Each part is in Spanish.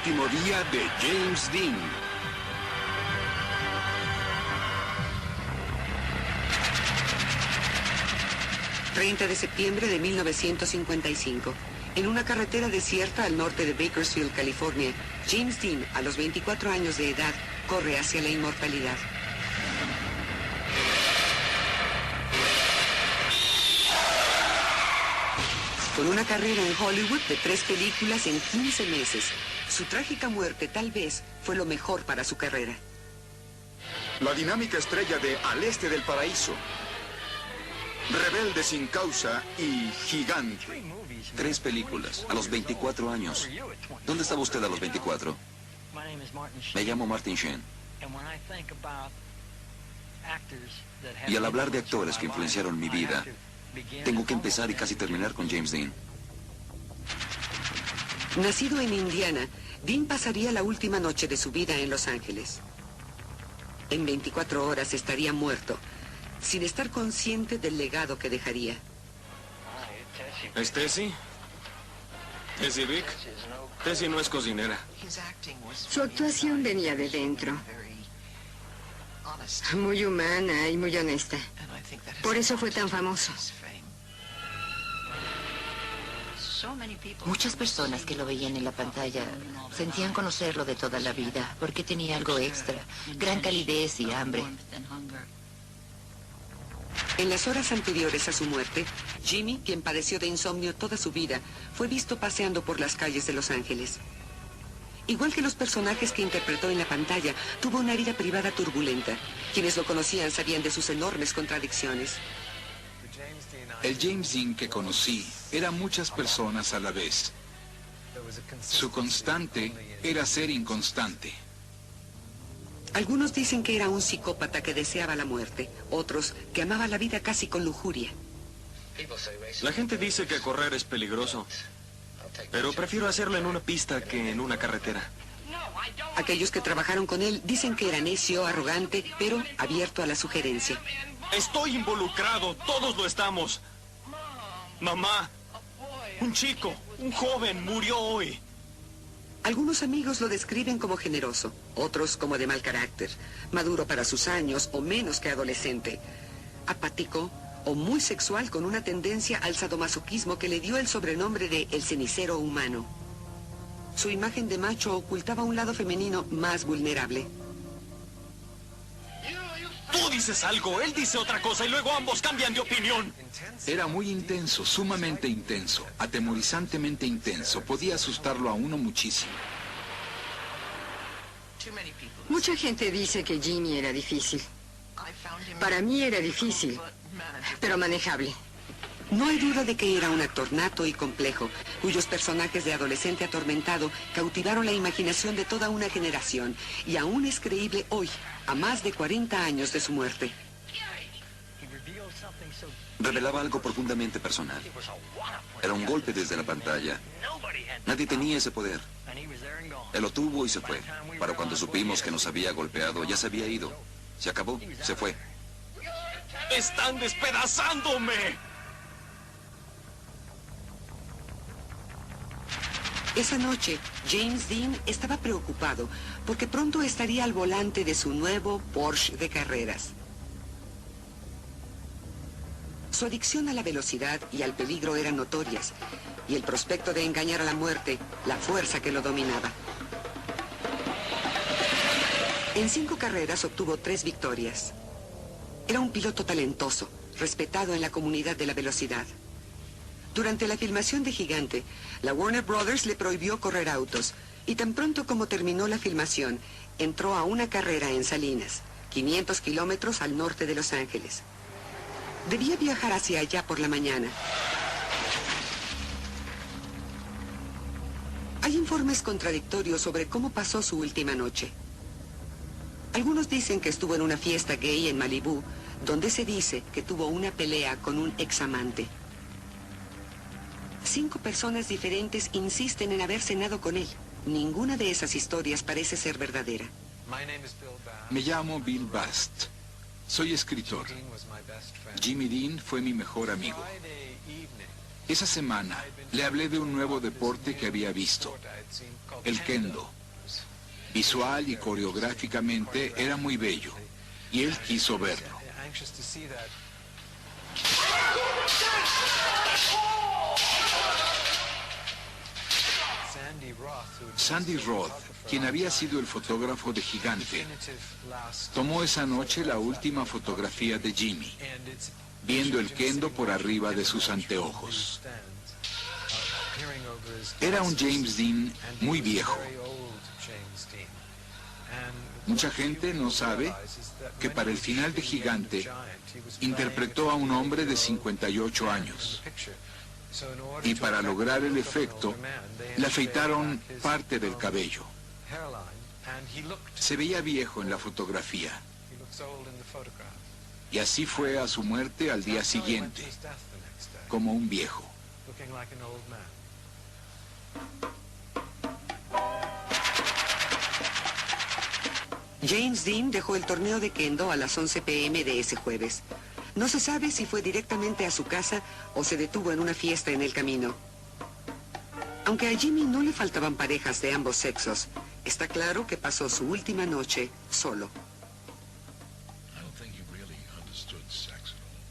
último día de James Dean. ...30 de septiembre de 1955... en una carretera desierta al norte de Bakersfield, California... James Dean, a los 24 años de edad, corre hacia la inmortalidad. Con una carrera en Hollywood de 3 películas en 15 meses... su trágica muerte tal vez fue lo mejor para su carrera. La dinámica estrella de Al Este del Paraíso, Rebelde sin causa y Gigante. 3 películas, a los 24 años. ¿Dónde estaba usted a los 24? Me llamo Martin Sheen. Y al hablar de actores que influenciaron mi vida, tengo que empezar y casi terminar con James Dean. Nacido en Indiana, Dean pasaría la última noche de su vida en Los Ángeles. En 24 horas estaría muerto, sin estar consciente del legado que dejaría. ¿Es Tessie? ¿Tessie Vick? Tessie no es cocinera. Su actuación venía de dentro. Muy humana y muy honesta. Por eso fue tan famoso. Muchas personas que lo veían en la pantalla sentían conocerlo de toda la vida, porque tenía algo extra, gran calidez y hambre. En las horas anteriores a su muerte, Jimmy, quien padeció de insomnio toda su vida, fue visto paseando por las calles de Los Ángeles. Igual que los personajes que interpretó en la pantalla, tuvo una vida privada turbulenta. Quienes lo conocían sabían de sus enormes contradicciones. El James Dean que conocí era muchas personas a la vez. Su constante era ser inconstante. Algunos dicen que era un psicópata que deseaba la muerte, otros que amaba la vida casi con lujuria. La gente dice que correr es peligroso, pero prefiero hacerlo en una pista que en una carretera. Aquellos que trabajaron con él dicen que era necio, arrogante, pero abierto a la sugerencia. Estoy involucrado, todos lo estamos. Mamá, un chico, un joven murió hoy. Algunos amigos lo describen como generoso, otros como de mal carácter, maduro para sus años o menos que adolescente, apático o muy sexual con una tendencia al sadomasoquismo que le dio el sobrenombre de el cenicero humano. Su imagen de macho ocultaba un lado femenino más vulnerable. Tú dices algo, él dice otra cosa y luego ambos cambian de opinión. Era muy intenso, sumamente intenso, atemorizantemente intenso. Podía asustarlo a uno muchísimo. Mucha gente dice que Jimmy era difícil. Para mí era difícil, pero manejable. No hay duda de que era un actor nato y complejo, cuyos personajes de adolescente atormentado cautivaron la imaginación de toda una generación, y aún es creíble hoy, a más de 40 años de su muerte. Revelaba algo profundamente personal. Era un golpe desde la pantalla. Nadie tenía ese poder. Él lo tuvo y se fue. Para cuando supimos que nos había golpeado, ya se había ido. Se acabó, se fue. ¡Están despedazándome! Esa noche, James Dean estaba preocupado porque pronto estaría al volante de su nuevo Porsche de carreras. Su adicción a la velocidad y al peligro eran notorias, y el prospecto de engañar a la muerte, la fuerza que lo dominaba. En 5 carreras obtuvo 3 victorias. Era un piloto talentoso, respetado en la comunidad de la velocidad. Durante la filmación de Gigante, la Warner Brothers le prohibió correr autos, y tan pronto como terminó la filmación, entró a una carrera en Salinas, 500 kilómetros al norte de Los Ángeles. Debía viajar hacia allá por la mañana. Hay informes contradictorios sobre cómo pasó su última noche. Algunos dicen que estuvo en una fiesta gay en Malibú, donde se dice que tuvo una pelea con un examante. 5 personas diferentes insisten en haber cenado con él. Ninguna de esas historias parece ser verdadera. Me llamo Bill Bast. Soy escritor. Jimmy Dean fue mi mejor amigo. Esa semana le hablé de un nuevo deporte que había visto, el kendo. Visual y coreográficamente era muy bello, y él quiso verlo. Sandy Roth, quien había sido el fotógrafo de Gigante, tomó esa noche la última fotografía de Jimmy, viendo el kendo por arriba de sus anteojos. Era un James Dean muy viejo. Mucha gente no sabe que para el final de Gigante interpretó a un hombre de 58 años. Y para lograr el efecto, le afeitaron parte del cabello. Se veía viejo en la fotografía. Y así fue a su muerte al día siguiente, como un viejo. James Dean dejó el torneo de kendo a las 11 p.m. de ese jueves. No se sabe si fue directamente a su casa o se detuvo en una fiesta en el camino. Aunque a Jimmy no le faltaban parejas de ambos sexos, está claro que pasó su última noche solo.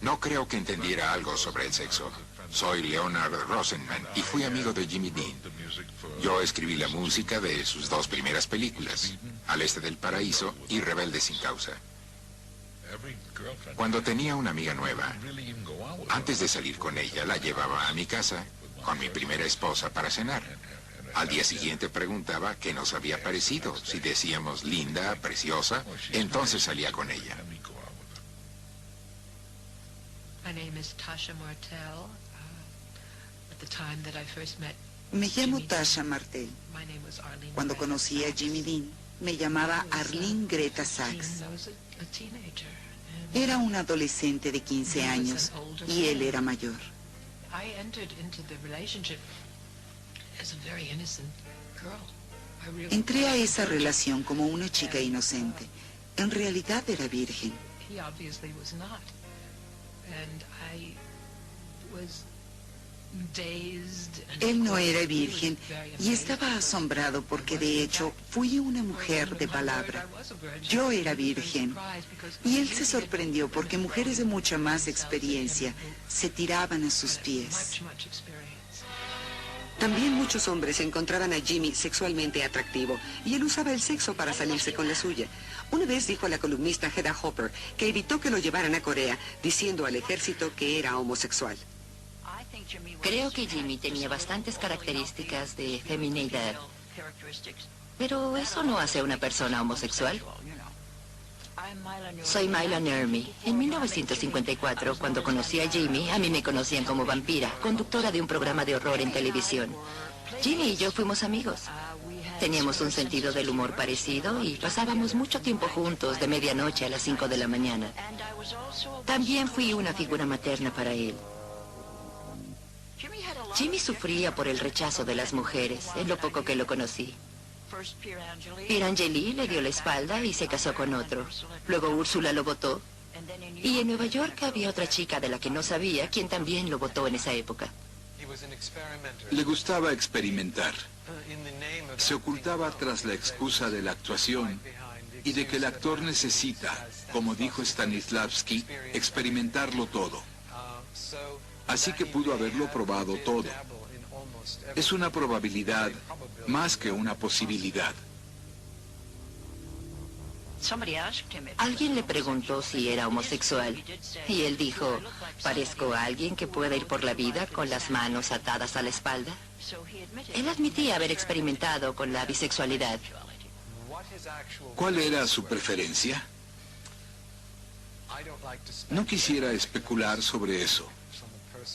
No creo que entendiera algo sobre el sexo. Soy Leonard Rosenman y fui amigo de Jimmy Dean. Yo escribí la música de sus dos primeras películas, Al Este del Paraíso y Rebelde sin Causa. Cuando tenía una amiga nueva, antes de salir con ella, la llevaba a mi casa con mi primera esposa para cenar. Al día siguiente preguntaba qué nos había parecido. Si decíamos linda, preciosa, entonces salía con ella. Me llamo Tasha Martel. Cuando conocí a Jimmy Dean, me llamaba Arlene Greta Sachs. Era un adolescente de 15 años y él era mayor. Entré a esa relación como una chica inocente. En realidad era virgen. Él no era virgen y estaba asombrado porque de hecho fui una mujer de palabra. Yo era virgen y él se sorprendió porque mujeres de mucha más experiencia se tiraban a sus pies. También muchos hombres encontraban a Jimmy sexualmente atractivo y él usaba el sexo para salirse con la suya. Una vez dijo a la columnista Hedda Hopper que evitó que lo llevaran a Corea diciendo al ejército que era homosexual. Creo que Jimmy tenía bastantes características de femineidad. Pero eso no hace a una persona homosexual. Soy Myla Nermi. En 1954, cuando conocí a Jimmy, a mí me conocían como vampira, conductora de un programa de horror en televisión. Jimmy y yo fuimos amigos. Teníamos un sentido del humor parecido y pasábamos mucho tiempo juntos de medianoche a las 5 de la mañana. También fui una figura materna para él. Jimmy sufría por el rechazo de las mujeres, en lo poco que lo conocí. Pierangeli le dio la espalda y se casó con otro. Luego Úrsula lo votó. Y en Nueva York había otra chica de la que no sabía, quien también lo votó en esa época. Le gustaba experimentar. Se ocultaba tras la excusa de la actuación y de que el actor necesita, como dijo Stanislavski, experimentarlo todo. Así que pudo haberlo probado todo. Es una probabilidad más que una posibilidad. Alguien le preguntó si era homosexual y él dijo, ¿parezco a alguien que pueda ir por la vida con las manos atadas a la espalda? Él admitía haber experimentado con la bisexualidad. ¿Cuál era su preferencia? No quisiera especular sobre eso.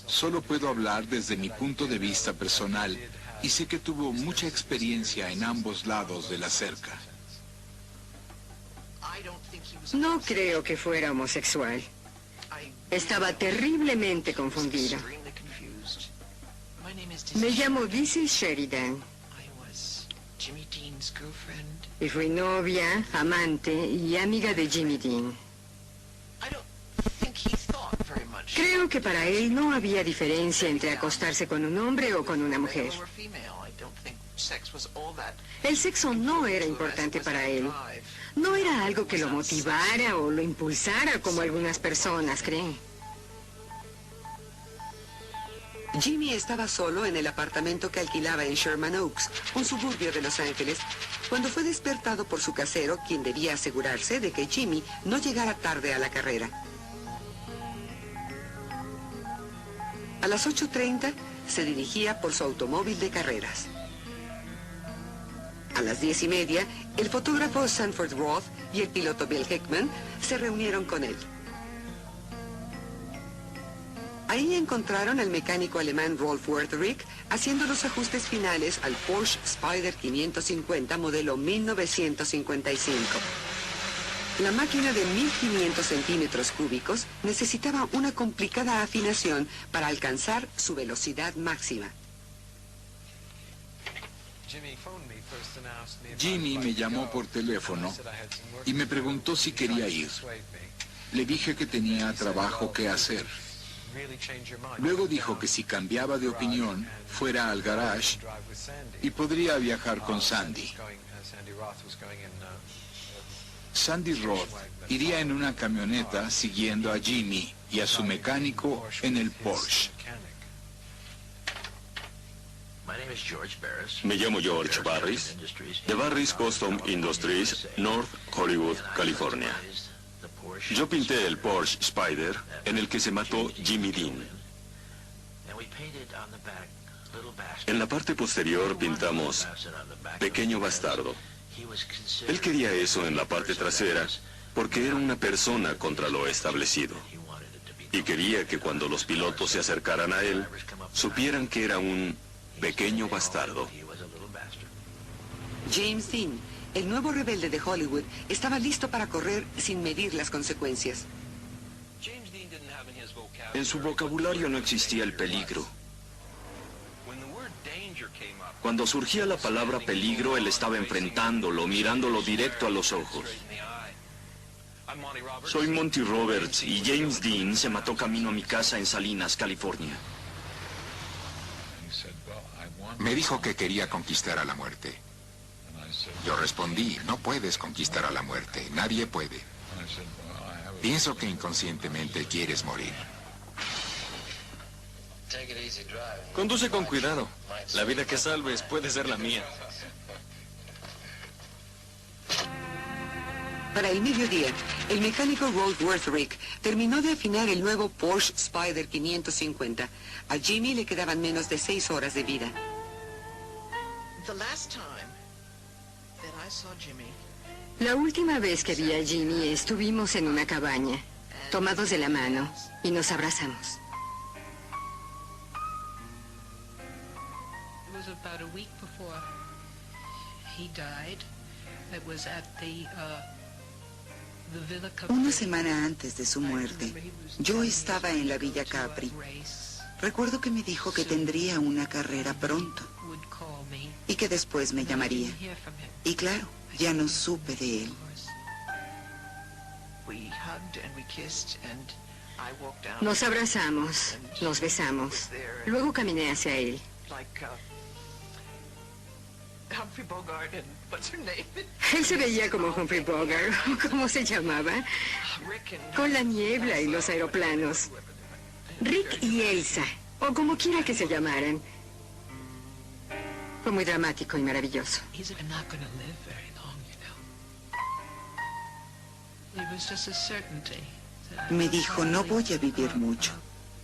Solo puedo hablar desde mi punto de vista personal y sé que tuvo mucha experiencia en ambos lados de la cerca. No creo que fuera homosexual. Estaba terriblemente confundida. Me llamo Dizzy Sheridan. Y fui novia, amante y amiga de Jimmy Dean. Creo que para él no había diferencia entre acostarse con un hombre o con una mujer. El sexo no era importante para él. No era algo que lo motivara o lo impulsara como algunas personas creen. Jimmy estaba solo en el apartamento que alquilaba en Sherman Oaks, un suburbio de Los Ángeles, cuando fue despertado por su casero, quien debía asegurarse de que Jimmy no llegara tarde a la carrera. A las 8:30 se dirigía por su automóvil de carreras. A las 10:30, el fotógrafo Sanford Roth y el piloto Bill Hickman se reunieron con él. Ahí encontraron al mecánico alemán Rolf Wertherich haciendo los ajustes finales al Porsche Spyder 550 modelo 1955. La máquina de 1500 centímetros cúbicos necesitaba una complicada afinación para alcanzar su velocidad máxima. Jimmy me llamó por teléfono y me preguntó si quería ir. Le dije que tenía trabajo que hacer. Luego dijo que si cambiaba de opinión, fuera al garage y podría viajar con Sandy. Sandy Roth iría en una camioneta siguiendo a Jimmy y a su mecánico en el Porsche. Me llamo George Barris, de Barris Custom Industries, North Hollywood, California. Yo pinté el Porsche Spyder en el que se mató Jimmy Dean. En la parte posterior pintamos Pequeño Bastardo. Él quería eso en la parte trasera porque era una persona contra lo establecido. Y quería que cuando los pilotos se acercaran a él, supieran que era un pequeño bastardo. James Dean, el nuevo rebelde de Hollywood, estaba listo para correr sin medir las consecuencias. En su vocabulario no existía el peligro. Cuando surgía la palabra peligro, él estaba enfrentándolo, mirándolo directo a los ojos. Soy Monty Roberts y James Dean se mató camino a mi casa en Salinas, California. Me dijo que quería conquistar a la muerte. Yo respondí, no puedes conquistar a la muerte, nadie puede. Pienso que inconscientemente quieres morir. Conduce con cuidado. La vida que salves puede ser la mía. Para el mediodía, el mecánico Rolf Wertherich terminó de afinar el nuevo Porsche Spyder 550. A Jimmy le quedaban menos de 6 horas de vida. La última vez que vi a Jimmy estuvimos en una cabaña, tomados de la mano, y nos abrazamos. Una semana antes de su muerte, yo estaba en la Villa Capri. Recuerdo que me dijo que tendría una carrera pronto y que después me llamaría. Y claro, ya no supe de él. Nos abrazamos, nos besamos. Luego caminé hacia él. Él se veía como Humphrey Bogart, ¿cómo se llamaba? Con la niebla y los aeroplanos. Rick y Elsa, o como quiera que se llamaran. Fue muy dramático y maravilloso. Me dijo, no voy a vivir mucho.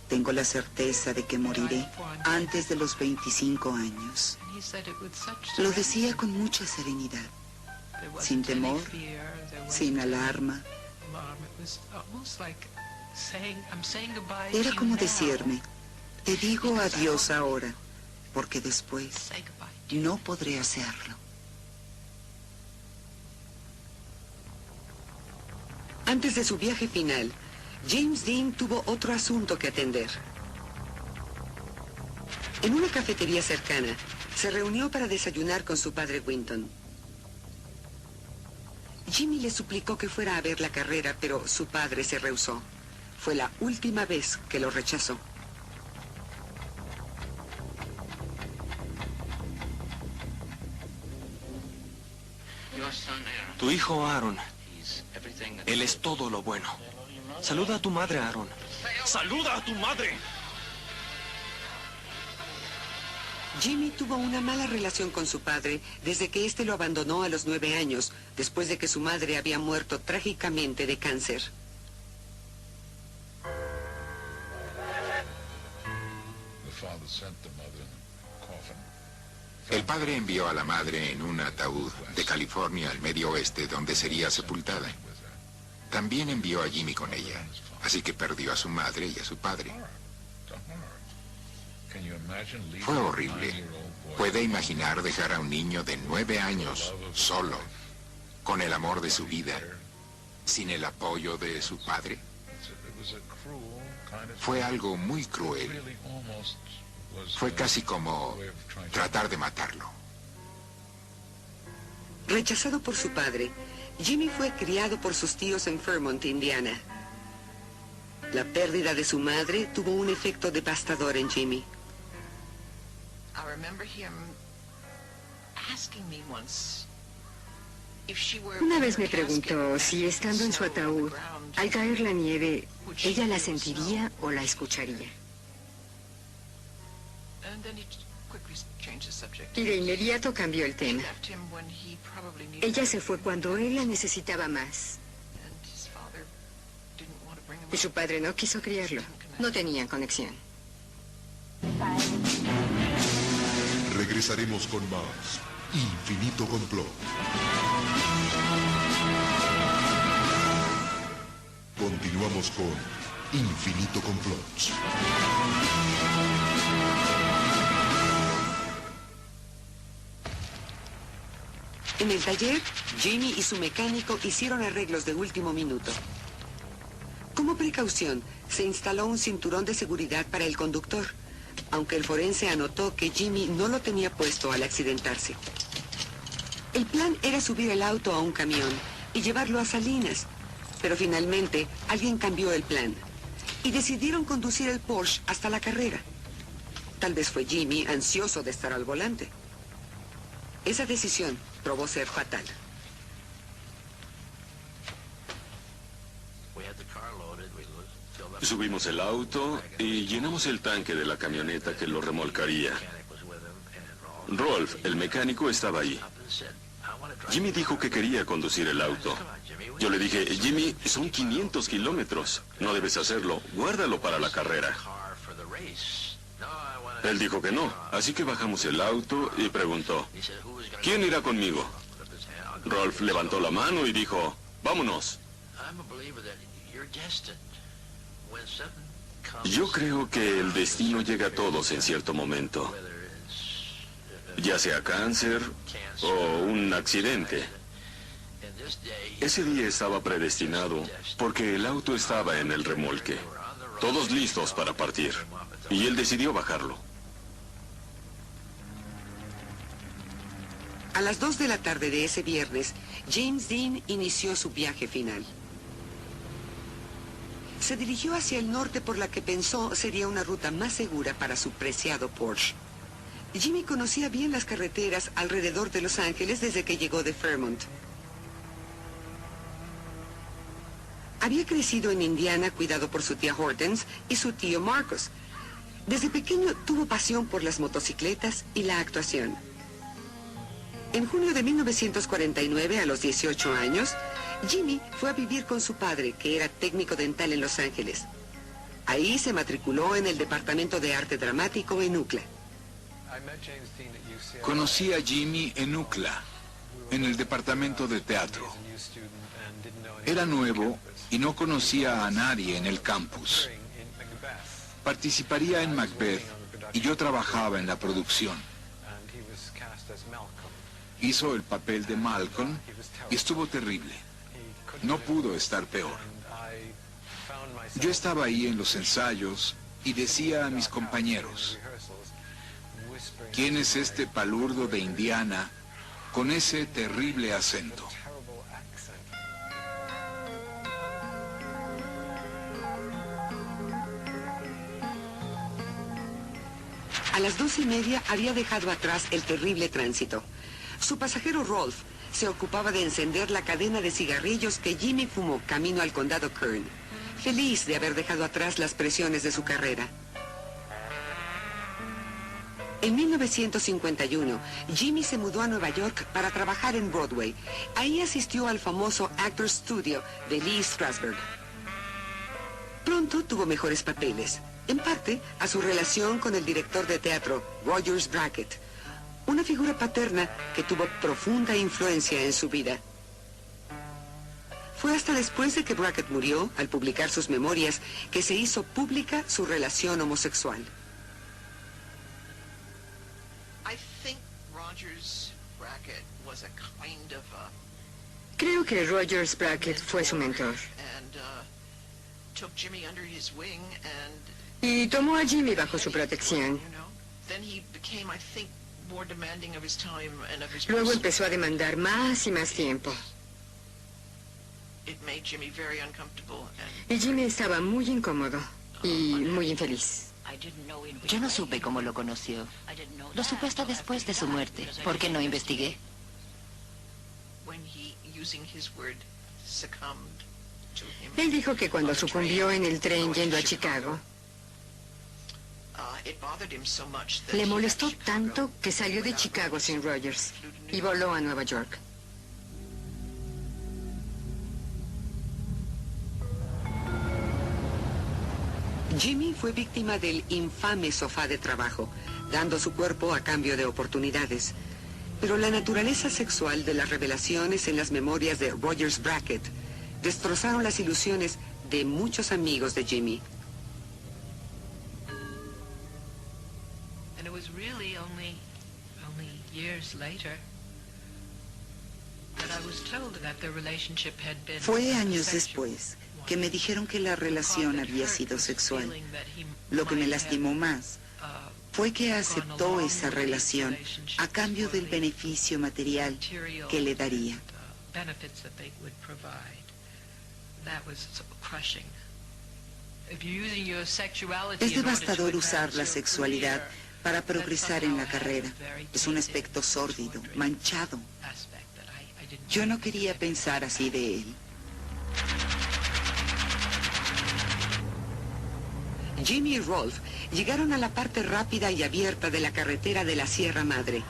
Tengo la certeza de que moriré antes de los 25 años. Lo decía con mucha serenidad, sin temor, sin alarma. Era como decirme, te digo adiós ahora, porque después no podré hacerlo. Antes de su viaje final, James Dean tuvo otro asunto que atender. En una cafetería cercana, se reunió para desayunar con su padre Winton. Jimmy le suplicó que fuera a ver la carrera, pero su padre se rehusó. fue la última vez que lo rechazó. Tu hijo Aaron. Él es todo lo bueno. Saluda a tu madre, Aaron. ¡Saluda a tu madre! Jimmy tuvo una mala relación con su padre desde que éste lo abandonó a los 9 años, después de que su madre había muerto trágicamente de cáncer. El padre envió a la madre en un ataúd de California al medio oeste, donde sería sepultada. También envió a Jimmy con ella, así que perdió a su madre y a su padre. Fue horrible. ¿Puede imaginar dejar a un niño de 9 años solo, con el amor de su vida, sin el apoyo de su padre? Fue algo muy cruel. Fue casi como tratar de matarlo. Rechazado por su padre, Jimmy fue criado por sus tíos en Fairmont, Indiana. La pérdida de su madre tuvo un efecto devastador en Jimmy. Una vez me preguntó si estando en su ataúd, al caer la nieve, ella la sentiría o la escucharía. Y de inmediato cambió el tema. Ella se fue cuando él la necesitaba más. Y su padre no quiso criarlo. No tenían conexión. Regresaremos con más Infinito Complot. Continuamos con Infinito Complot. En el taller, Jimmy y su mecánico hicieron arreglos de último minuto. Como precaución, se instaló un cinturón de seguridad para el conductor, aunque el forense anotó que Jimmy no lo tenía puesto al accidentarse. El plan era subir el auto a un camión y llevarlo a Salinas, pero finalmente alguien cambió el plan y decidieron conducir el Porsche hasta la carrera. Tal vez fue Jimmy, ansioso de estar al volante. Esa decisión probó ser fatal. Subimos el auto y llenamos el tanque de la camioneta que lo remolcaría. Rolf, el mecánico, estaba ahí. Jimmy dijo que quería conducir el auto. Yo le dije, Jimmy, son 500 kilómetros. No debes hacerlo. Guárdalo para la carrera. Él dijo que no, así que bajamos el auto y preguntó, ¿quién irá conmigo? Rolf levantó la mano y dijo, vámonos. Yo creo que el destino llega a todos en cierto momento, ya sea cáncer o un accidente. Ese día estaba predestinado porque el auto estaba en el remolque, todos listos para partir, y él decidió bajarlo. A las 2 de la tarde de ese viernes, James Dean inició su viaje final. Se dirigió hacia el norte por la que pensó sería una ruta más segura para su preciado Porsche. Jimmy conocía bien las carreteras alrededor de Los Ángeles desde que llegó de Fairmont. Había crecido en Indiana cuidado por su tía Hortense y su tío Marcos. Desde pequeño tuvo pasión por las motocicletas y la actuación. En junio de 1949, a los 18 años, Jimmy fue a vivir con su padre, que era técnico dental en Los Ángeles. Ahí se matriculó en el Departamento de Arte Dramático en UCLA. Conocí a Jimmy en UCLA, en el departamento de teatro. Era nuevo y no conocía a nadie en el campus. Participaría en Macbeth y yo trabajaba en la producción. Hizo el papel de Malcolm y estuvo terrible. No pudo estar peor. Yo estaba ahí en los ensayos y decía a mis compañeros, ¿quién es este palurdo de Indiana con ese terrible acento? A las 12:30 había dejado atrás el terrible tránsito. Su pasajero Rolf se ocupaba de encender la cadena de cigarrillos que Jimmy fumó camino al condado Kern, feliz de haber dejado atrás las presiones de su carrera. En 1951, Jimmy se mudó a Nueva York para trabajar en Broadway. Ahí asistió al famoso Actors Studio de Lee Strasberg. Pronto tuvo mejores papeles, en parte a su relación con el director de teatro, Rogers Brackett, una figura paterna que tuvo profunda influencia en su vida. Fue hasta después de que Brackett murió, al publicar sus memorias, que se hizo pública su relación homosexual. Creo que Rogers Brackett fue su mentor. Y tomó a Jimmy bajo su protección. Luego empezó a demandar más y más tiempo. Y Jimmy estaba muy incómodo y muy infeliz. Yo no supe cómo lo conoció. Lo supe hasta después de su muerte. ¿Por qué no investigué? Él dijo que cuando sucumbió en el tren yendo a Chicago, le molestó tanto que salió de Chicago sin Rogers y voló a Nueva York. Jimmy fue víctima del infame sofá de trabajo, dando su cuerpo a cambio de oportunidades. Pero la naturaleza sexual de las revelaciones en las memorias de Rogers Brackett destrozaron las ilusiones de muchos amigos de Jimmy. Fue años después que me dijeron que la relación había sido sexual. Lo que me lastimó más fue que aceptó esa relación a cambio del beneficio material que le daría. Es devastador usar la sexualidad para progresar en la carrera. Es un aspecto sórdido, manchado. Yo no quería pensar así de él. Jimmy y Rolf llegaron a la parte rápida y abierta de la carretera de la Sierra Madre.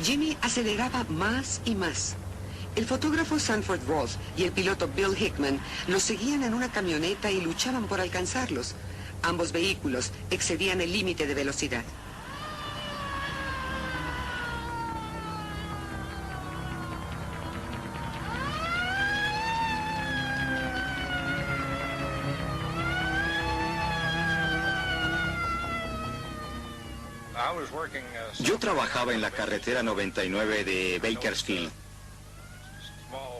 Jimmy aceleraba más y más. El fotógrafo Sanford Rolf y el piloto Bill Hickman los seguían en una camioneta y luchaban por alcanzarlos. Ambos vehículos excedían el límite de velocidad. Yo trabajaba en la carretera 99 de Bakersfield.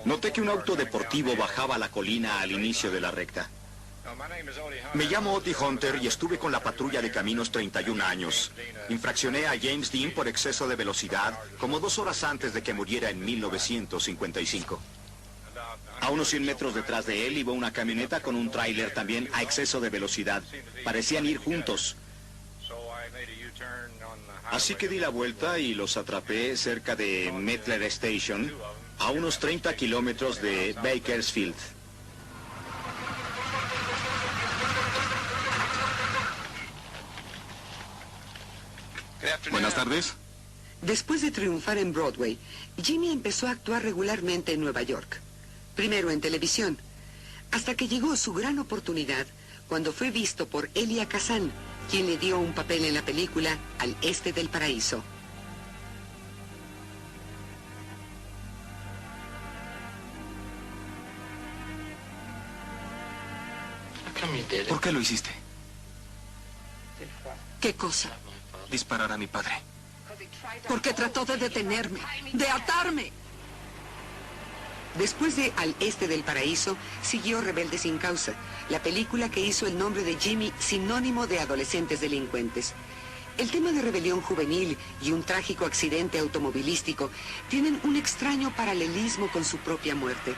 Noté que un auto deportivo bajaba la colina al inicio de la recta. Me llamo Otis Hunter y estuve con la patrulla de caminos 31 años. Infraccioné a James Dean por exceso de velocidad como 2 horas antes de que muriera en 1955. A unos 100 metros detrás de él iba una camioneta con un tráiler también a exceso de velocidad. Parecían ir juntos. Así que di la vuelta y los atrapé cerca de Mettler Station, a unos 30 kilómetros de Bakersfield. Buenas tardes. Después de triunfar en Broadway, Jimmy empezó a actuar regularmente en Nueva York. Primero en televisión, hasta que llegó su gran oportunidad cuando fue visto por Elia Kazan, quien le dio un papel en la película Al Este del Paraíso. ¿Por qué lo hiciste? ¿Qué cosa? Disparar a mi padre. Porque trató de detenerme, de atarme. Después de Al Este del Paraíso, siguió Rebelde sin Causa, la película que hizo el nombre de Jimmy sinónimo de adolescentes delincuentes. El tema de rebelión juvenil y un trágico accidente automovilístico tienen un extraño paralelismo con su propia muerte.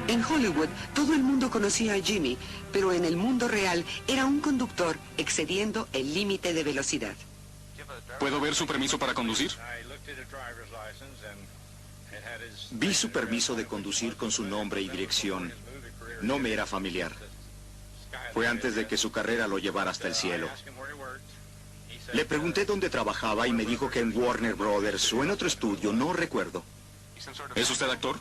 En Hollywood, todo el mundo conocía a Jimmy, pero en el mundo real era un conductor excediendo el límite de velocidad. ¿Puedo ver su permiso para conducir? Vi su permiso de conducir con su nombre y dirección. No me era familiar. Fue antes de que su carrera lo llevara hasta el cielo. Le pregunté dónde trabajaba y me dijo que en Warner Brothers o en otro estudio, no recuerdo. ¿Es usted actor?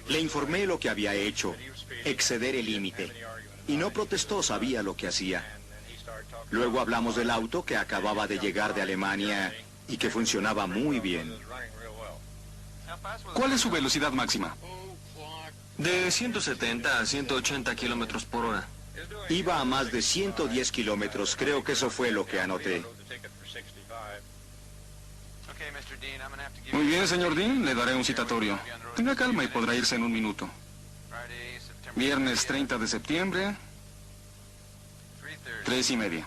Le informé lo que había hecho, exceder el límite. Y no protestó, sabía lo que hacía. Luego hablamos del auto que acababa de llegar de Alemania y que funcionaba muy bien. ¿Cuál es su velocidad máxima? De 170 a 180 kilómetros por hora. Iba a más de 110 kilómetros, creo que eso fue lo que anoté. Muy bien, señor Dean, le daré un citatorio. Tenga calma y podrá irse en un minuto. Viernes 30 de septiembre, 3:30.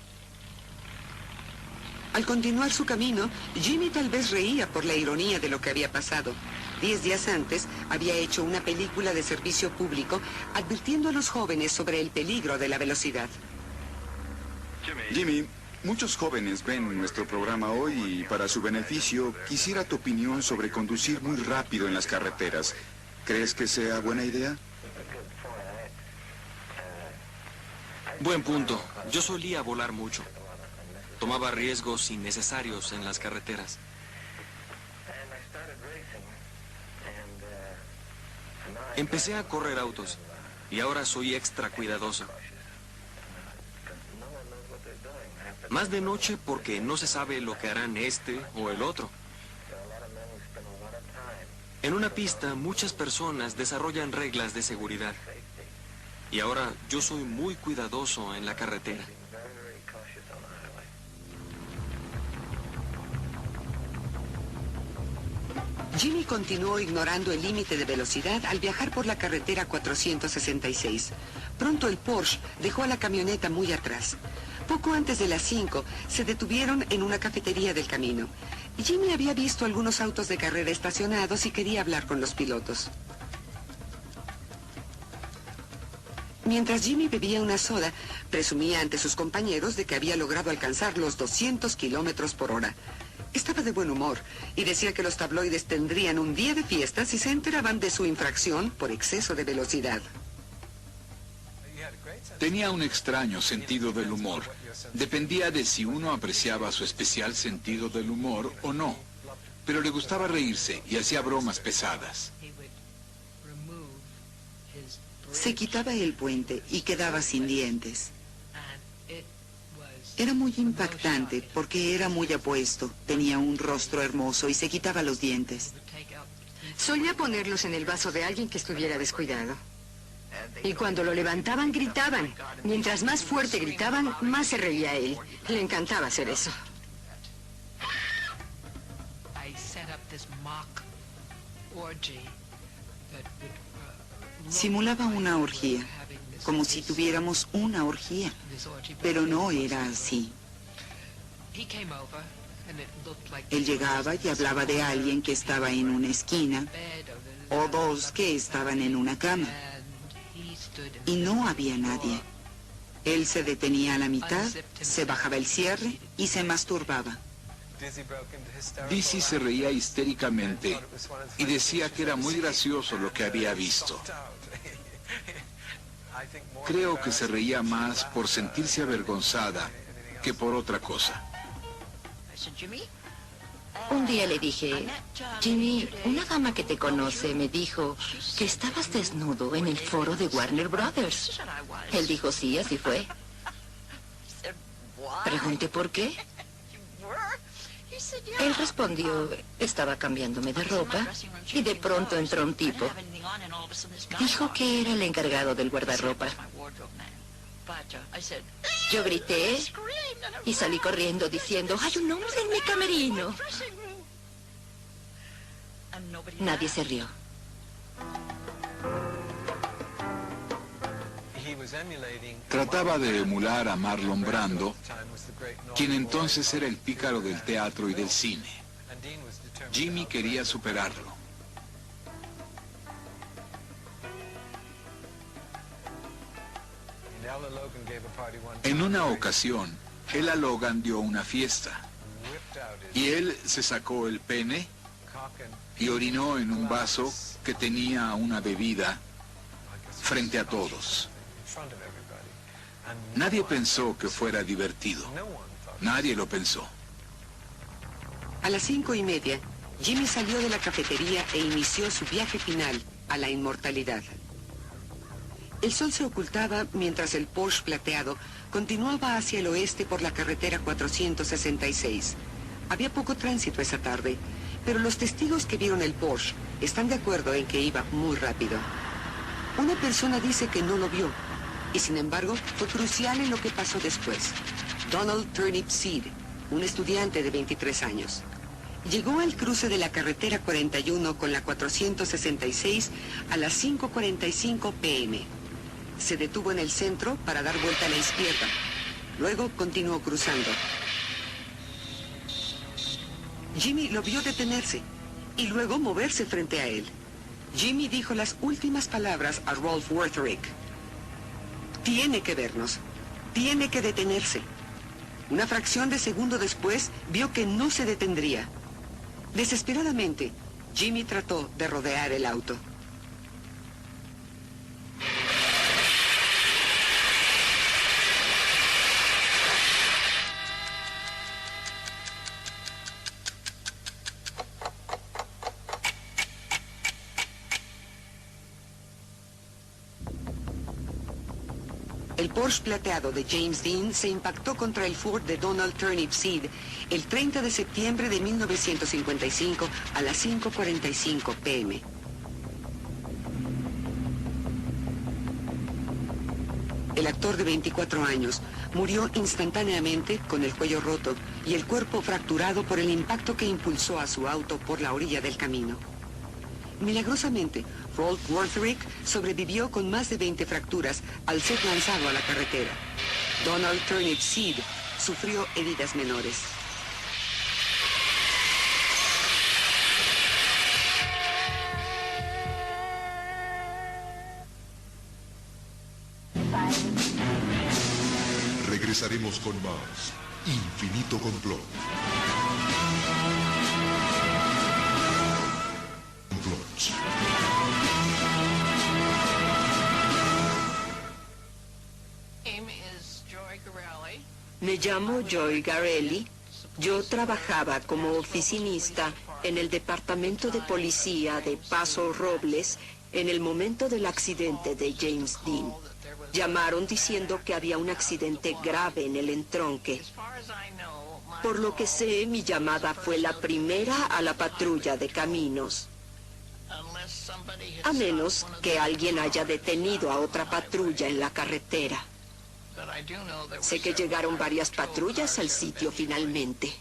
Al continuar su camino, Jimmy tal vez reía por la ironía de lo que había pasado. 10 días antes, había hecho una película de servicio público advirtiendo a los jóvenes sobre el peligro de la velocidad. Jimmy, muchos jóvenes ven nuestro programa hoy y para su beneficio quisiera tu opinión sobre conducir muy rápido en las carreteras. ¿Crees que sea buena idea? Buen punto. Yo solía volar mucho. Tomaba riesgos innecesarios en las carreteras. Empecé a correr autos y ahora soy extra cuidadoso. Más de noche porque no se sabe lo que harán este o el otro. En una pista muchas personas desarrollan reglas de seguridad. Y ahora yo soy muy cuidadoso en la carretera. Jimmy continuó ignorando el límite de velocidad al viajar por la carretera 466. Pronto el Porsche dejó a la camioneta muy atrás. Poco antes de las 5, se detuvieron en una cafetería del camino. Jimmy había visto algunos autos de carrera estacionados y quería hablar con los pilotos. Mientras Jimmy bebía una soda, presumía ante sus compañeros de que había logrado alcanzar los 200 kilómetros por hora. Estaba de buen humor y decía que los tabloides tendrían un día de fiesta si se enteraban de su infracción por exceso de velocidad. Tenía un extraño sentido del humor. Dependía de si uno apreciaba su especial sentido del humor o no. Pero le gustaba reírse y hacía bromas pesadas. Se quitaba el puente y quedaba sin dientes. Era muy impactante porque era muy apuesto, tenía un rostro hermoso y se quitaba los dientes. Solía ponerlos en el vaso de alguien que estuviera descuidado. Y cuando lo levantaban, gritaban. Mientras más fuerte gritaban, más se reía él. Le encantaba hacer eso. Simulaba una orgía, como si tuviéramos una orgía, pero no era así. Él llegaba y hablaba de alguien que estaba en una esquina, o dos que estaban en una cama, y no había nadie. Él se detenía a la mitad, se bajaba el cierre y se masturbaba. Dizzy se reía histéricamente y decía que era muy gracioso lo que había visto. Creo que se reía más por sentirse avergonzada que por otra cosa. Un día le dije, Jimmy, una dama que te conoce me dijo que estabas desnudo en el foro de Warner Brothers. Él dijo, sí, así fue. Pregunté por qué. Él respondió, estaba cambiándome de ropa y de pronto entró un tipo. Dijo que era el encargado del guardarropa. Yo grité y salí corriendo diciendo, hay un hombre en mi camerino. Nadie se rió. Trataba de emular a Marlon Brando, quien entonces era el pícaro del teatro y del cine. Jimmy quería superarlo. En una ocasión, Ella Logan dio una fiesta y él se sacó el pene y orinó en un vaso que tenía una bebida frente a todos. Nadie pensó que fuera divertido. Nadie lo pensó. A las 5:30, Jimmy salió de la cafetería e inició su viaje final a la inmortalidad. El sol se ocultaba mientras el Porsche plateado continuaba hacia el oeste por la carretera 466. Había poco tránsito esa tarde, pero los testigos que vieron el Porsche están de acuerdo en que iba muy rápido. Una persona dice que no lo vio, y sin embargo fue crucial en lo que pasó después. Donald Turnip Seed, un estudiante de 23 años. Llegó al cruce de la carretera 41 con la 466 a las 5:45 p.m. Se detuvo en el centro para dar vuelta a la izquierda. Luego continuó cruzando. Jimmy lo vio detenerse y luego moverse frente a él. Jimmy dijo las últimas palabras a Rolf Wertherick. Tiene que vernos. Tiene que detenerse. Una fracción de segundo después, vio que no se detendría. Desesperadamente, Jimmy trató de rodear el auto. El Porsche plateado de James Dean se impactó contra el Ford de Donald Turnip Seed el 30 de septiembre de 1955 a las 5:45 p.m. El actor de 24 años murió instantáneamente con el cuello roto y el cuerpo fracturado por el impacto que impulsó a su auto por la orilla del camino. Milagrosamente, Rolf Wertherick sobrevivió con más de 20 fracturas al ser lanzado a la carretera. Donald Turnip Seed sufrió heridas menores. Regresaremos con más Infinito Complot. Me llamo Joy Garelli. Yo trabajaba como oficinista en el departamento de policía de Paso Robles en el momento del accidente de James Dean. Llamaron diciendo que había un accidente grave en el entronque. Por lo que sé, mi llamada fue la primera a la patrulla de caminos. A menos que alguien haya detenido a otra patrulla en la carretera. Sé que llegaron varias patrullas al sitio finalmente.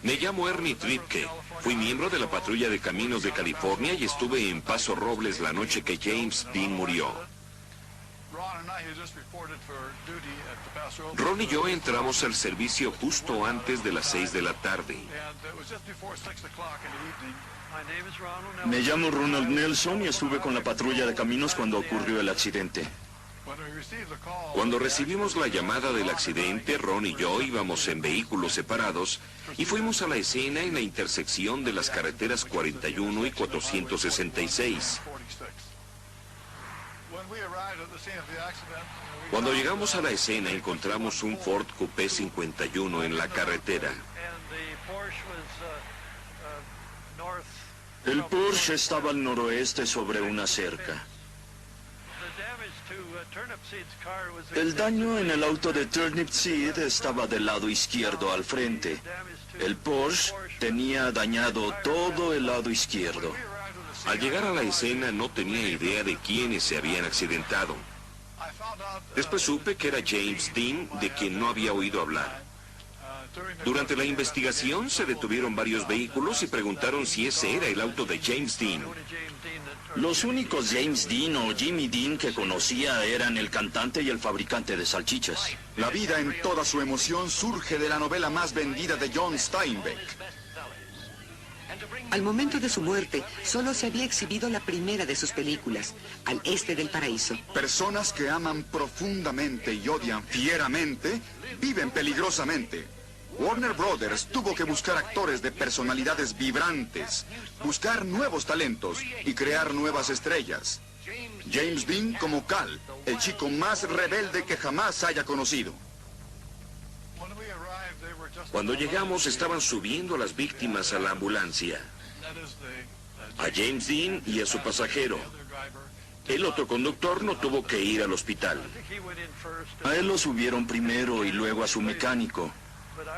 Me llamo Ernie Tripke. Fui miembro de la patrulla de caminos de California y estuve en Paso Robles la noche que James Dean murió. Ron y yo entramos al servicio justo antes de las 6 de la tarde. Me llamo Ronald Nelson y estuve con la patrulla de caminos cuando ocurrió el accidente. Cuando recibimos la llamada del accidente, Ron y yo íbamos en vehículos separados y fuimos a la escena en la intersección de las carreteras 41 y 466. Cuando llegamos a la escena encontramos un Ford Coupé 51 en la carretera. El Porsche estaba al noroeste sobre una cerca. El daño en el auto de Turnip Seed estaba del lado izquierdo al frente. El Porsche tenía dañado todo el lado izquierdo. Al llegar a la escena no tenía idea de quiénes se habían accidentado. Después supe que era James Dean, de quien no había oído hablar. Durante la investigación se detuvieron varios vehículos y preguntaron si ese era el auto de James Dean. Los únicos James Dean o Jimmy Dean que conocía eran el cantante y el fabricante de salchichas. La vida en toda su emoción surge de la novela más vendida de John Steinbeck. Al momento de su muerte, solo se había exhibido la primera de sus películas, Al Este del Paraíso. Personas que aman profundamente y odian fieramente, viven peligrosamente. Warner Brothers tuvo que buscar actores de personalidades vibrantes, buscar nuevos talentos y crear nuevas estrellas. James Dean como Cal, el chico más rebelde que jamás haya conocido. Cuando llegamos estaban subiendo a las víctimas a la ambulancia. A James Dean y a su pasajero. El otro conductor no tuvo que ir al hospital. A él lo subieron primero y luego a su mecánico.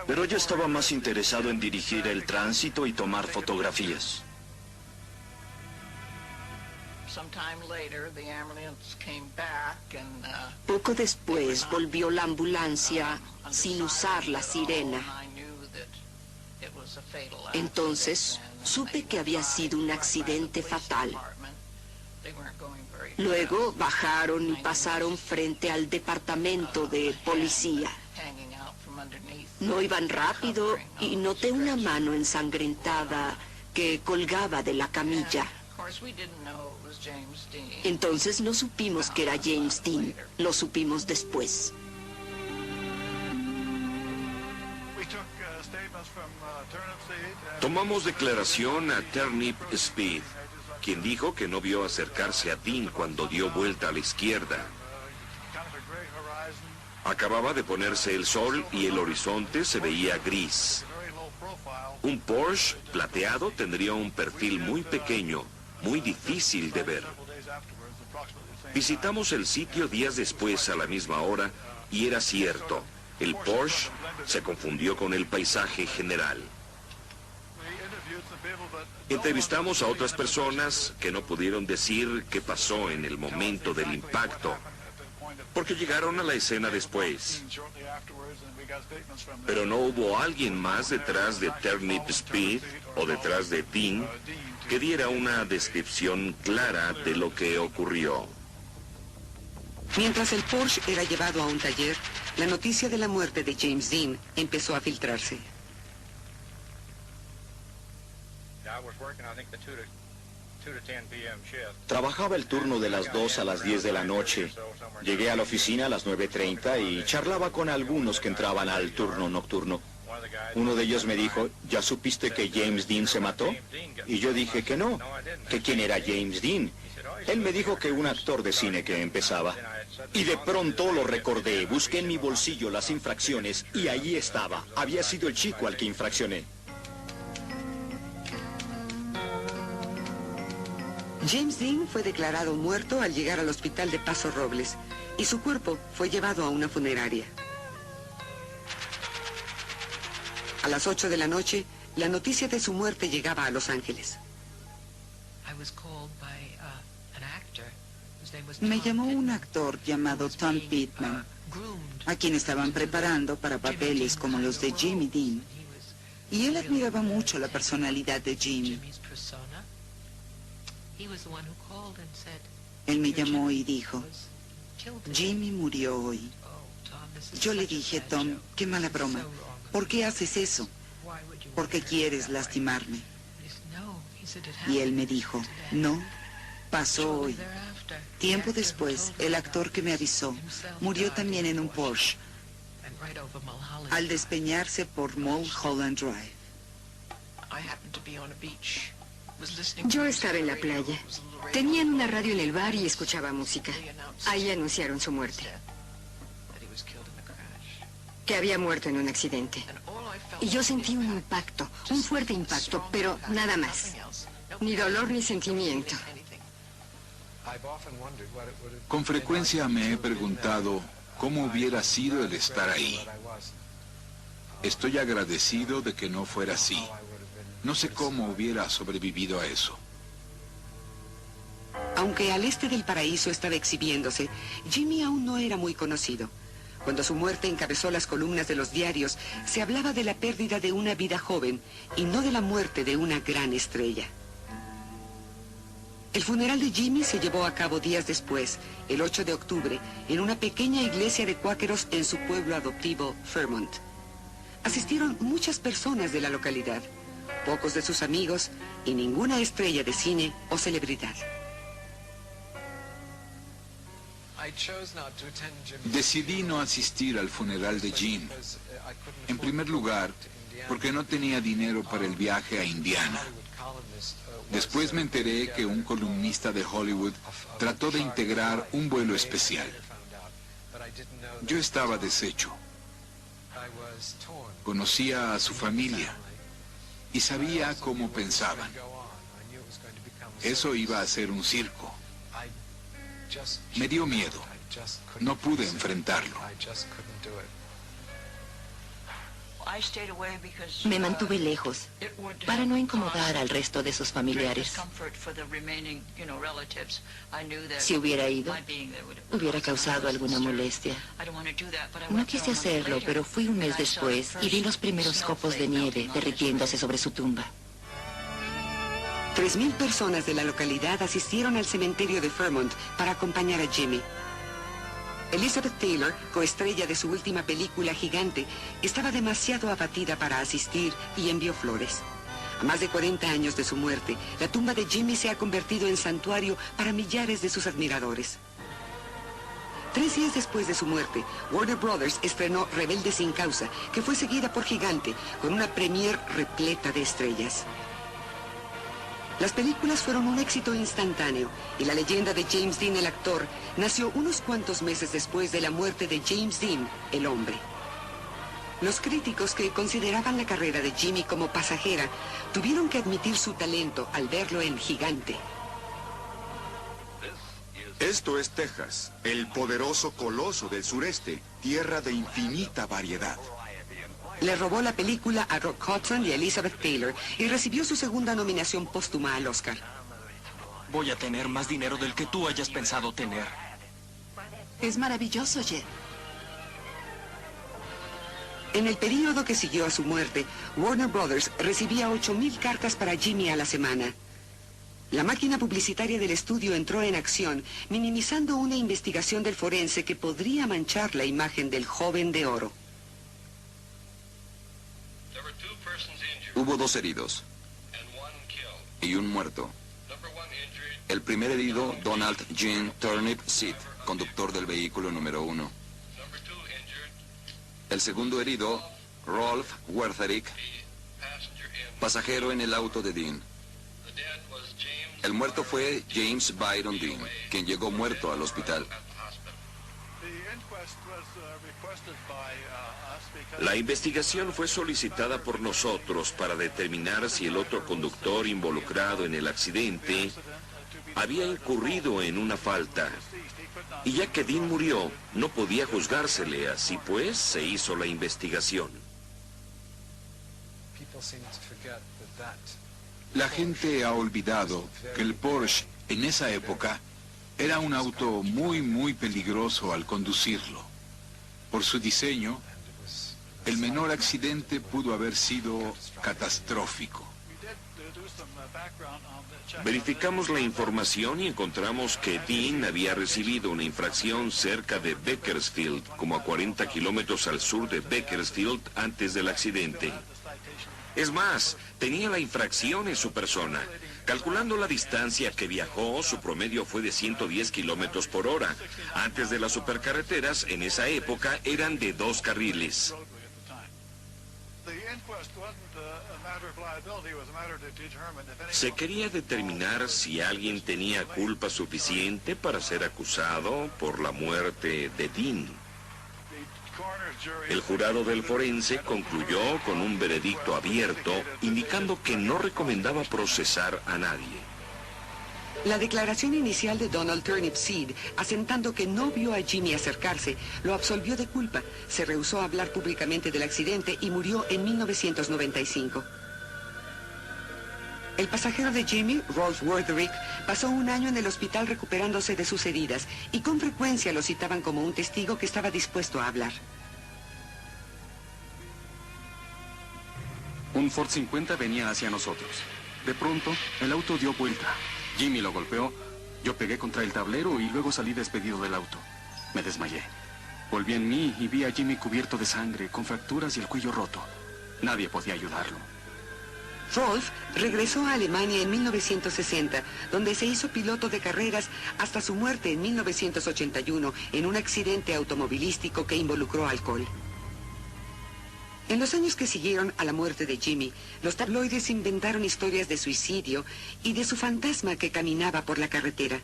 Pero yo estaba más interesado en dirigir el tránsito y tomar fotografías. Poco después volvió la ambulancia sin usar la sirena. Entonces supe que había sido un accidente fatal. Luego bajaron y pasaron frente al departamento de policía. No iban rápido y noté una mano ensangrentada que colgaba de la camilla. Entonces no supimos que era James Dean, lo supimos después. Tomamos declaración a Turnip Speed, quien dijo que no vio acercarse a Dean cuando dio vuelta a la izquierda. Acababa de ponerse el sol y el horizonte se veía gris. Un Porsche plateado tendría un perfil muy pequeño, muy difícil de ver. Visitamos el sitio días después a la misma hora y era cierto, el Porsche se confundió con el paisaje general. Entrevistamos a otras personas que no pudieron decir qué pasó en el momento del impacto, porque llegaron a la escena después. Pero no hubo alguien más detrás de Turnip Speed o detrás de Dean que diera una descripción clara de lo que ocurrió. Mientras el Porsche era llevado a un taller, la noticia de la muerte de James Dean empezó a filtrarse. Trabajaba el turno de las 2 a las 10 de la noche. Llegué a la oficina a las 9:30 y charlaba con algunos que entraban al turno nocturno. Uno de ellos me dijo, ¿ya supiste que James Dean se mató? Y yo dije que no, que quién era James Dean. Él me dijo que un actor de cine que empezaba. Y de pronto lo recordé, busqué en mi bolsillo las infracciones y ahí estaba. Había sido el chico al que infraccioné. James Dean fue declarado muerto al llegar al hospital de Paso Robles y su cuerpo fue llevado a una funeraria. A las 8 de la noche, la noticia de su muerte llegaba a Los Ángeles. Me llamó un actor llamado Tom Pittman, a quien estaban preparando para papeles como los de Jimmy Dean. Y él admiraba mucho la personalidad de Jimmy. Él me llamó y dijo, Jimmy murió hoy. Yo le dije, Tom, qué mala broma. ¿Por qué haces eso? ¿Por qué quieres lastimarme? Y él me dijo, no, pasó hoy. Tiempo después, el actor que me avisó murió también en un Porsche al despeñarse por Mulholland Drive. Yo estaba en la playa. Tenían una radio en el bar y escuchaba música. Ahí anunciaron su muerte. Que había muerto en un accidente. Y yo sentí un impacto, un fuerte impacto, pero nada más. Ni dolor ni sentimiento. Con frecuencia me he preguntado cómo hubiera sido el estar ahí. Estoy agradecido de que no fuera así. No sé cómo hubiera sobrevivido a eso. Aunque Al Este del Paraíso estaba exhibiéndose, Jimmy aún no era muy conocido. Cuando su muerte encabezó las columnas de los diarios, se hablaba de la pérdida de una vida joven y no de la muerte de una gran estrella. El funeral de Jimmy se llevó a cabo días después, el 8 de octubre, en una pequeña iglesia de cuáqueros en su pueblo adoptivo, Fairmont. Asistieron muchas personas de la localidad. pocos de sus amigos y ninguna estrella de cine o celebridad. Decidí no asistir al funeral de Jim. En primer lugar, porque no tenía dinero para el viaje a Indiana. Después me enteré que un columnista de Hollywood trató de integrar un vuelo especial. Yo estaba deshecho. Conocía a su familia y sabía cómo pensaban. Eso iba a ser un circo. Me dio miedo. No pude enfrentarlo. Me mantuve lejos para no incomodar al resto de sus familiares. Si hubiera ido, hubiera causado alguna molestia. No quise hacerlo, pero fui un mes después y vi los primeros copos de nieve derritiéndose sobre su tumba. 3,000 personas de la localidad asistieron al cementerio de Fairmont para acompañar a Jimmy. Elizabeth Taylor, coestrella de su última película Gigante, estaba demasiado abatida para asistir y envió flores. A más de 40 años de su muerte, la tumba de Jimmy se ha convertido en santuario para millares de sus admiradores. 3 días después de su muerte, Warner Brothers estrenó Rebelde sin causa, que fue seguida por Gigante, con una premiere repleta de estrellas. Las películas fueron un éxito instantáneo y la leyenda de James Dean, el actor, nació unos cuantos meses después de la muerte de James Dean, el hombre. Los críticos que consideraban la carrera de Jimmy como pasajera tuvieron que admitir su talento al verlo en Gigante. Esto es Texas, el poderoso coloso del sureste, tierra de infinita variedad. Le robó la película a Rock Hudson y a Elizabeth Taylor y recibió su segunda nominación póstuma al Oscar. Voy a tener más dinero del que tú hayas pensado tener. Es maravilloso, Jet. En el período que siguió a su muerte, Warner Brothers recibía 8,000 cartas para Jimmy a la semana. La máquina publicitaria del estudio entró en acción, minimizando una investigación del forense que podría manchar la imagen del joven de oro. Hubo 2 heridos y 1 muerto. El primer herido, Donald Gene Turnip Seed, conductor del vehículo número 1. El segundo herido, Rolf Wertherich, pasajero en el auto de Dean. El muerto fue James Byron Dean, quien llegó muerto al hospital. La investigación fue solicitada por nosotros para determinar si el otro conductor involucrado en el accidente había incurrido en una falta. Y ya que Dean murió, no podía juzgársele, así pues se hizo la investigación. La gente ha olvidado que el Porsche en esa época era un auto muy peligroso al conducirlo. Por su diseño, el menor accidente pudo haber sido catastrófico. Verificamos la información y encontramos que Dean había recibido una infracción cerca de Bakersfield, como a 40 kilómetros al sur de Bakersfield antes del accidente. Es más, tenía la infracción en su persona. Calculando la distancia que viajó, su promedio fue de 110 kilómetros por hora. Antes de las supercarreteras, en esa época, eran de 2 carriles. Se quería determinar si alguien tenía culpa suficiente para ser acusado por la muerte de Dean. El jurado del forense concluyó con un veredicto abierto, indicando que no recomendaba procesar a nadie. La declaración inicial de Donald Turnip Seed, asentando que no vio a Jimmy acercarse, lo absolvió de culpa, se rehusó a hablar públicamente del accidente y murió en 1995. El pasajero de Jimmy, Rolf Wertherich, pasó 1 año en el hospital recuperándose de sus heridas y con frecuencia lo citaban como un testigo que estaba dispuesto a hablar. Un Ford 50 venía hacia nosotros. De pronto, el auto dio vuelta. Jimmy lo golpeó, yo pegué contra el tablero y luego salí despedido del auto. Me desmayé. Volví en mí y vi a Jimmy cubierto de sangre, con fracturas y el cuello roto. Nadie podía ayudarlo. Rolf regresó a Alemania en 1960, donde se hizo piloto de carreras hasta su muerte en 1981 en un accidente automovilístico que involucró alcohol. En los años que siguieron a la muerte de Jimmy, los tabloides inventaron historias de suicidio y de su fantasma que caminaba por la carretera.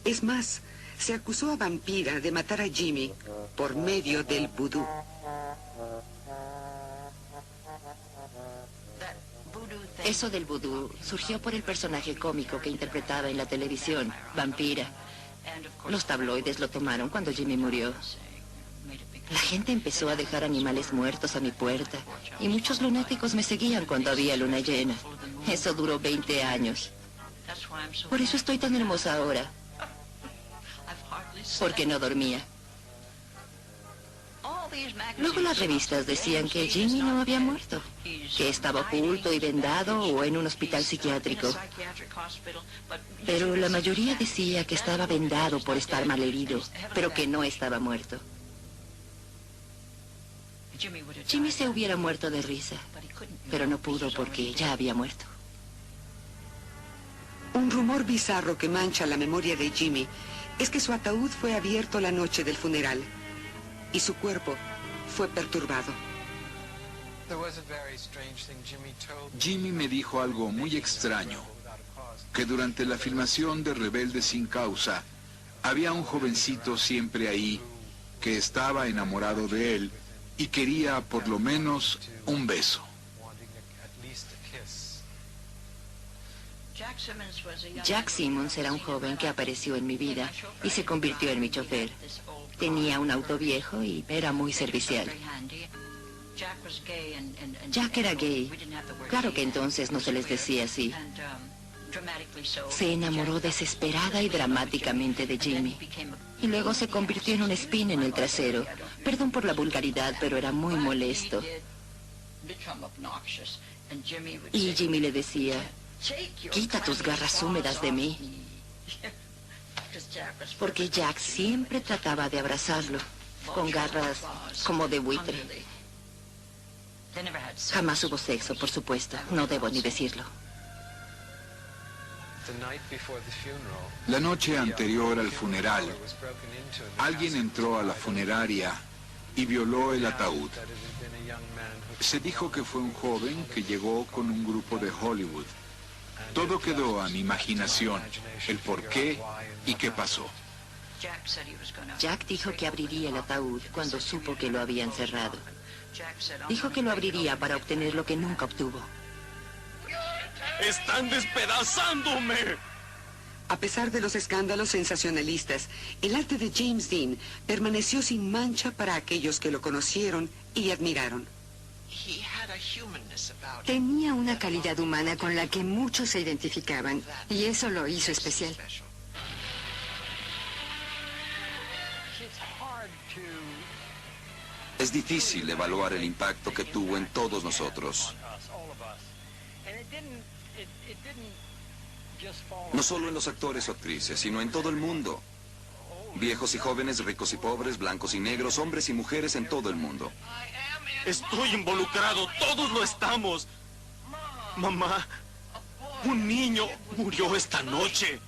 Es más, se acusó a Vampira de matar a Jimmy por medio del vudú. Eso del vudú surgió por el personaje cómico que interpretaba en la televisión, Vampira. Los tabloides lo tomaron cuando Jimmy murió. La gente empezó a dejar animales muertos a mi puerta y muchos lunáticos me seguían cuando había luna llena. Eso duró 20 años. Por eso estoy tan hermosa ahora. Porque no dormía. Luego las revistas decían que Jimmy no había muerto, que estaba oculto y vendado o en un hospital psiquiátrico. Pero la mayoría decía que estaba vendado por estar malherido, pero que no estaba muerto. Jimmy se hubiera muerto de risa, pero no pudo porque ya había muerto. Un rumor bizarro que mancha la memoria de Jimmy es que su ataúd fue abierto la noche del funeral y su cuerpo fue perturbado. Jimmy me dijo algo muy extraño, que durante la filmación de Rebelde sin Causa había un jovencito siempre ahí que estaba enamorado de él y quería por lo menos un beso. Jack Simmons era un joven que apareció en mi vida y se convirtió en mi chofer. Tenía un auto viejo y era muy servicial. Jack era gay. Claro que entonces no se les decía así. Se enamoró desesperada y dramáticamente de Jimmy. Y luego se convirtió en un spin en el trasero. Perdón por la vulgaridad, pero era muy molesto. Y Jimmy le decía, quita tus garras húmedas de mí. Porque Jack siempre trataba de abrazarlo, con garras como de buitre. Jamás hubo sexo, por supuesto. No debo ni decirlo. La noche anterior al funeral, alguien entró a la funeraria y violó el ataúd. Se dijo que fue un joven que llegó con un grupo de Hollywood. Todo quedó a mi imaginación, el por qué y qué pasó. Jack dijo que abriría el ataúd cuando supo que lo habían cerrado. Dijo que lo abriría para obtener lo que nunca obtuvo. ¡Están despedazándome! A pesar de los escándalos sensacionalistas, el arte de James Dean permaneció sin mancha para aquellos que lo conocieron y admiraron. Tenía una calidad humana con la que muchos se identificaban, y eso lo hizo especial. Es difícil evaluar el impacto que tuvo en todos nosotros. No solo en los actores o actrices, sino en todo el mundo. Viejos y jóvenes, ricos y pobres, blancos y negros, hombres y mujeres en todo el mundo. Estoy involucrado, todos lo estamos. Mamá, un niño murió esta noche.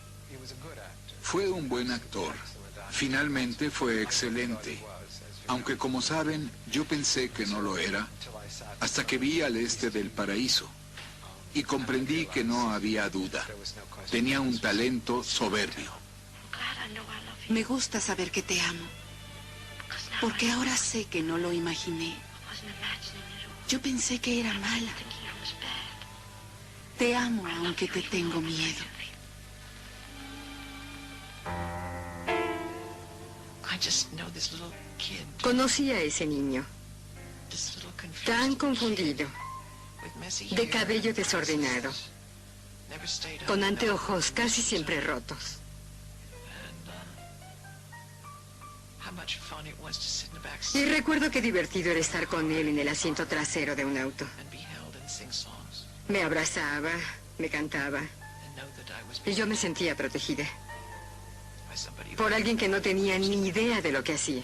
Fue un buen actor. Finalmente fue excelente. Aunque como saben, yo pensé que no lo era, hasta que vi Al Este del Paraíso. Y comprendí que no había duda. Tenía un talento soberbio. Me gusta saber que te amo, porque ahora sé que no lo imaginé. Yo pensé que era mala. Te amo aunque te tengo miedo. Conocí a ese niño, tan confundido, de cabello desordenado, con anteojos casi siempre rotos. Y recuerdo qué divertido era estar con él en el asiento trasero de un auto. Me abrazaba, me cantaba, y yo me sentía protegida por alguien que no tenía ni idea de lo que hacía.